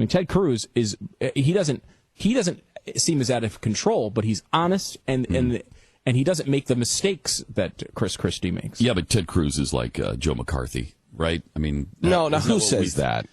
I mean, Ted Cruz he doesn't seem as out of control, but he's honest and he doesn't make the mistakes that Chris Christie makes. Yeah, but Ted Cruz is like Joe McCarthy, right? I mean, no, who says that?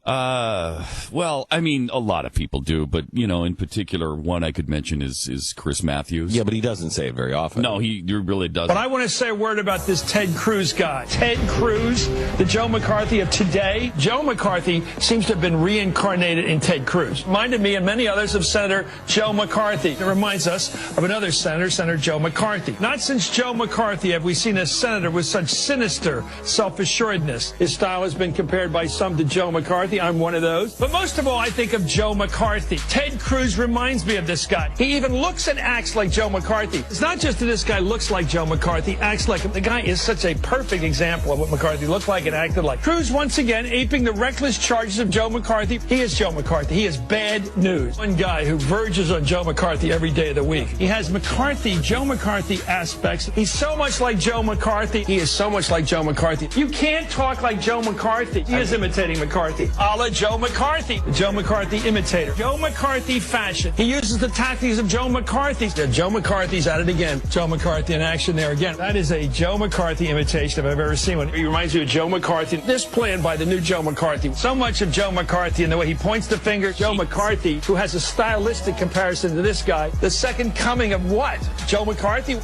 Well, I mean, a lot of people do, but, in particular, one I could mention is Chris Matthews. Yeah, but he doesn't say it very often. No, he really doesn't. But I want to say a word about this Ted Cruz guy. Ted Cruz, the Joe McCarthy of today. Joe McCarthy seems to have been reincarnated in Ted Cruz. Reminded me and many others of Senator Joe McCarthy. It reminds us of another senator, Senator Joe McCarthy. Not since Joe McCarthy have we seen a senator with such sinister self-assuredness. His style has been compared by some to Joe McCarthy. I'm one of those. But most of all, I think of Joe McCarthy. Ted Cruz reminds me of this guy. He even looks and acts like Joe McCarthy. It's not just that this guy looks like Joe McCarthy, acts like him. The guy is such a perfect example of what McCarthy looked like and acted like. Cruz, once again, aping the reckless charges of Joe McCarthy. He is Joe McCarthy. He is bad news. One guy who verges on Joe McCarthy every day of the week. He has Joe McCarthy aspects. He's so much like Joe McCarthy. He is so much like Joe McCarthy. You can't talk like Joe McCarthy. He is imitating McCarthy. A la Joe McCarthy. The Joe McCarthy imitator. Joe McCarthy fashion. He uses the tactics of Joe McCarthy. Yeah, Joe McCarthy's at it again. Joe McCarthy in action there again. That is a Joe McCarthy imitation if I've ever seen one. He reminds me of Joe McCarthy. This plan by the new Joe McCarthy. So much of Joe McCarthy and the way he points the finger. Joe McCarthy, who has a stylistic comparison to this guy. The second coming of what? Joe McCarthy?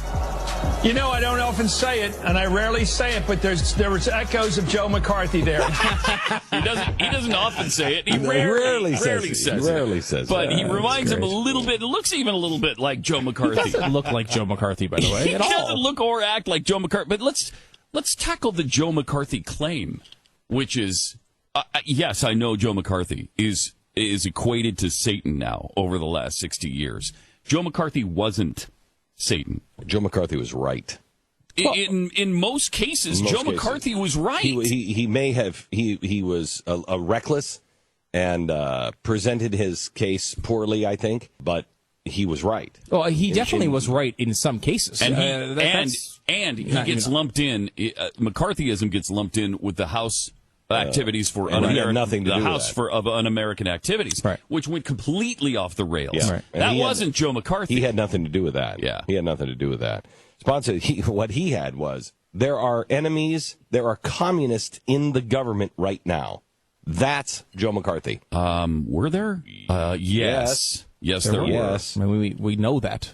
I don't often say it, and I rarely say it, but there was echoes of Joe McCarthy there. He doesn't often say it. He rarely says it. But he reminds him a little bit. It looks even a little bit like Joe McCarthy. He doesn't look like Joe McCarthy, by the way, He doesn't look or act like Joe McCarthy. But let's tackle the Joe McCarthy claim, which is, yes, I know Joe McCarthy is equated to Satan now over the last 60 years. Joe McCarthy wasn't Satan. Joe McCarthy was right. In most cases, Joe McCarthy was right. He may have he was a reckless and presented his case poorly, I think, but he was right. Well, he definitely was right in some cases, and he gets lumped in. McCarthyism gets lumped in with the House activities for un-American activities, right, which went completely off the rails. Yeah. Right. That wasn't Joe McCarthy. He had nothing to do with that. Yeah, he had nothing to do with that. Sponsor, what he had was, there are enemies, there are communists in the government right now. That's Joe McCarthy. Were there? Yes. Yes, there were. Yes. I mean, we know that.